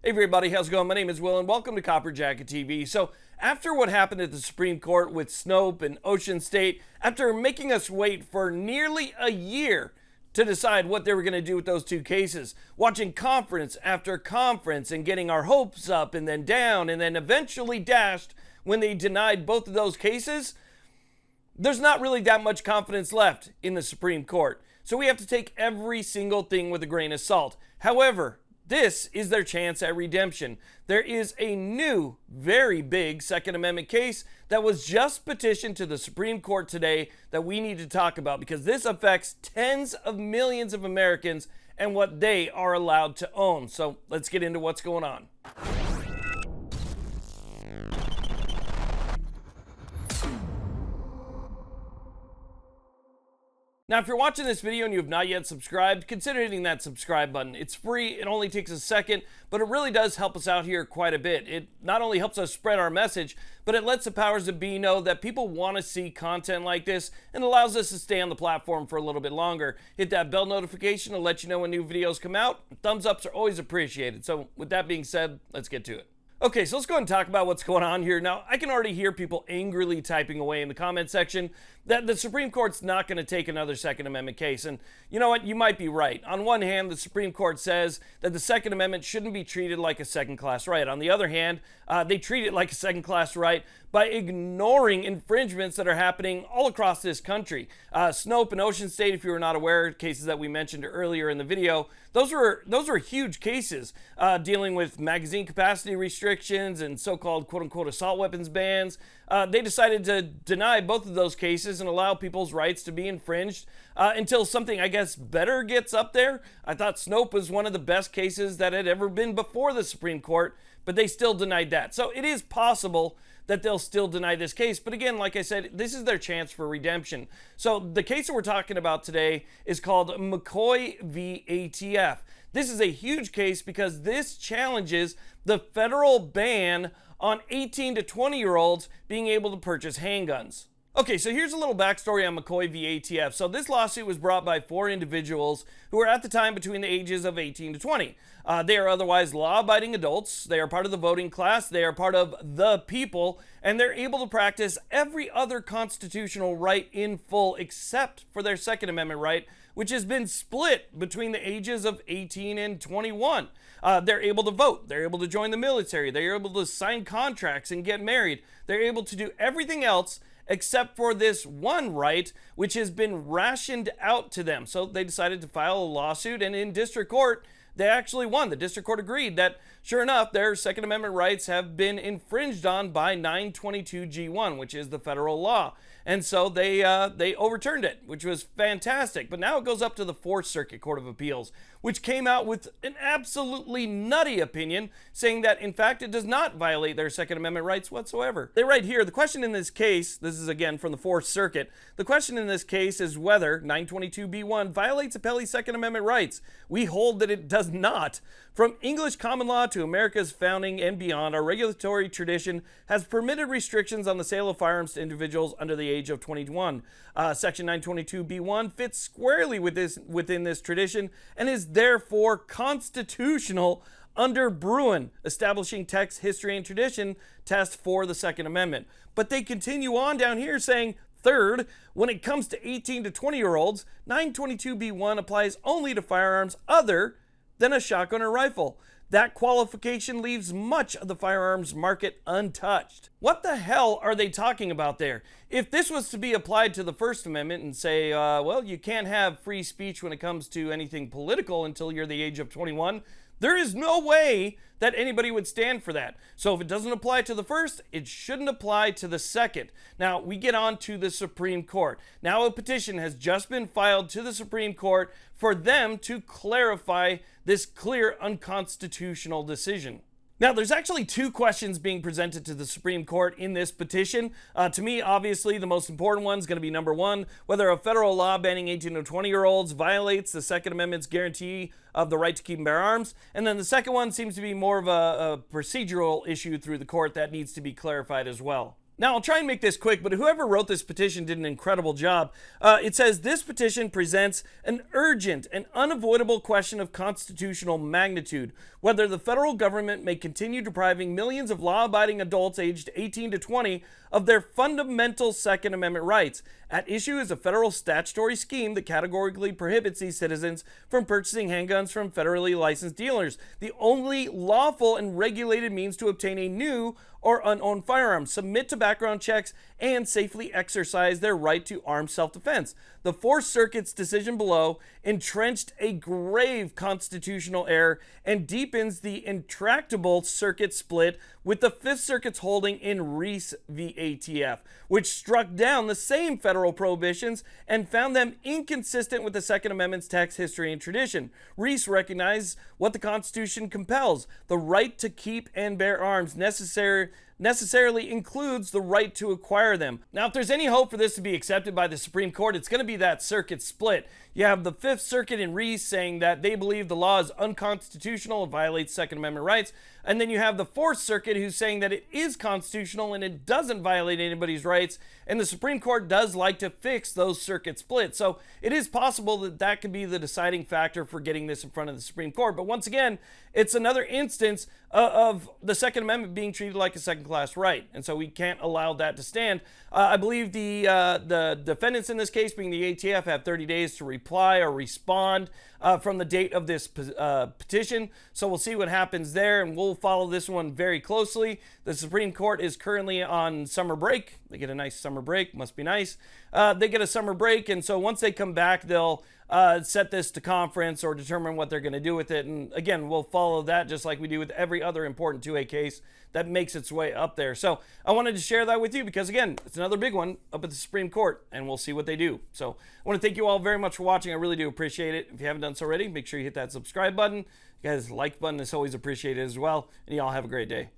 Hey everybody, how's it going? My name is Will and welcome to Copper Jacket TV. So after what happened at the Supreme Court with Snope and Ocean State, after making us wait for nearly a year to decide what they were going to do with those two cases, watching conference after conference and getting our hopes up and then down and then eventually dashed when they denied both of those cases, there's not really that much confidence left in the Supreme Court. So we have to take every single thing with a grain of salt. However, this is their chance at redemption. There is a new, very big Second Amendment case that was just petitioned to the Supreme Court today that we need to talk about because this affects tens of millions of Americans and what they are allowed to own. So let's get into what's going on. Now, if you're watching this video and you have not yet subscribed, consider hitting that subscribe button. It's free, it only takes a second, but it really does help us out here quite a bit. It not only helps us spread our message, but it lets the powers that be know that people want to see content like this and allows us to stay on the platform for a little bit longer. Hit that bell notification to let you know when new videos come out. Thumbs ups are always appreciated. So with that being said, let's get to it. Okay, so let's go ahead and talk about what's going on here. Now, I can already hear people angrily typing away in the comment section that the Supreme Court's not going to take another Second Amendment case. And you know what? You might be right. On one hand, the Supreme Court says that the Second Amendment shouldn't be treated like a second-class right. On the other hand, they treat it like a second-class right by ignoring infringements that are happening all across this country. Snope and Ocean State, if you were not aware, cases that we mentioned earlier in the video, those were huge cases dealing with magazine capacity restrictions and so-called quote-unquote assault weapons bans. They decided to deny both of those cases and allow people's rights to be infringed until something, I guess, better gets up there. I thought Snope was one of the best cases that had ever been before the Supreme Court, but they still denied that. So it is possible that they'll still deny this case. But again, like I said, this is their chance for redemption. So the case that we're talking about today is called McCoy v. ATF. This is a huge case because this challenges the federal ban on 18 to 20-year-olds being able to purchase handguns. Okay, so here's a little backstory on McCoy v. ATF. So this lawsuit was brought by 4 individuals who were at the time between the ages of 18 to 20. They are otherwise law-abiding adults. They are part of the voting class. They are part of the people, and they're able to practice every other constitutional right in full except for their Second Amendment right, which has been split between the ages of 18 and 21. They're able to vote. They're able to join the military. They're able to sign contracts and get married. They're able to do everything else except for this one right, which has been rationed out to them. So they decided to file a lawsuit, and in district court, they actually won. The district court agreed that, sure enough, their Second Amendment rights have been infringed on by 922 G1, which is the federal law. And so they overturned it, which was fantastic. But now it goes up to the Fourth Circuit Court of Appeals, which came out with an absolutely nutty opinion saying that, in fact, it does not violate their Second Amendment rights whatsoever. They write here, the question in this case, this is again from the Fourth Circuit, the question in this case is whether 922B1 violates appellee's Second Amendment rights. We hold that it does not. From English common law to America's founding and beyond, our regulatory tradition has permitted restrictions on the sale of firearms to individuals under the age of 21. Section 922B1 fits squarely within this tradition and is therefore constitutional under Bruin, establishing text, history, and tradition test for the Second Amendment. But they continue on down here saying, third, when it comes to 18 to 20-year-olds, 922B1 applies only to firearms other than a shotgun or rifle. That qualification leaves much of the firearms market untouched. What the hell are they talking about there? If this was to be applied to the First Amendment and say, well, you can't have free speech when it comes to anything political until you're the age of 21, there is no way that anybody would stand for that. So if it doesn't apply to the first, it shouldn't apply to the second. Now, we get on to the Supreme Court. Now, a petition has just been filed to the Supreme Court for them to clarify this clear unconstitutional decision. Now, there's actually 2 questions being presented to the Supreme Court in this petition. To me, obviously, the most important one is going to be number 1, whether a federal law banning 18 to 20-year-olds violates the Second Amendment's guarantee of the right to keep and bear arms. And then the second one seems to be more of a procedural issue through the court that needs to be clarified as well. Now, I'll try and make this quick, but whoever wrote this petition did an incredible job. It says, this petition presents an urgent and unavoidable question of constitutional magnitude, whether the federal government may continue depriving millions of law-abiding adults aged 18 to 20 of their fundamental Second Amendment rights. At issue is a federal statutory scheme that categorically prohibits these citizens from purchasing handguns from federally licensed dealers, the only lawful and regulated means to obtain a new or unowned firearm, submit to background checks, and safely exercise their right to armed self-defense. The Fourth Circuit's decision below entrenched a grave constitutional error and deepens the intractable circuit split with the Fifth Circuit's holding in Reese v. ATF, which struck down the same federal prohibitions and found them inconsistent with the Second Amendment's text, history, and tradition. Reese recognized what the Constitution compels: the right to keep and bear arms necessarily includes the right to acquire them. Now, if there's any hope for this to be accepted by the Supreme Court, it's going to be that circuit split. You have the Fifth Circuit in Reese saying that they believe the law is unconstitutional and violates Second Amendment rights. And then you have the Fourth Circuit who's saying that it is constitutional and it doesn't violate anybody's rights. And the Supreme Court does like to fix those circuit splits. So it is possible that that could be the deciding factor for getting this in front of the Supreme Court. But once again, it's another instance of the Second Amendment being treated like a second-class right. And so we can't allow that to stand. I believe the defendants in this case, being the ATF, have 30 days to reply or respond from the date of this petition. So we'll see what happens there, and we'll follow this one very closely. The Supreme Court is currently on summer break. They get a nice summer break. Must be nice. They get a summer break, and so once they come back, they'll set this to conference or determine what they're going to do with it. And again, we'll follow that just like we do with every other important 2A case that makes its way up there. So I wanted to share that with you because, again, it's another big one up at the Supreme Court, and we'll see what they do. So I want to thank you all very much for watching. I really do appreciate it. If you haven't done so already, make sure you hit that subscribe button. You guys, like button is always appreciated as well. And you all have a great day.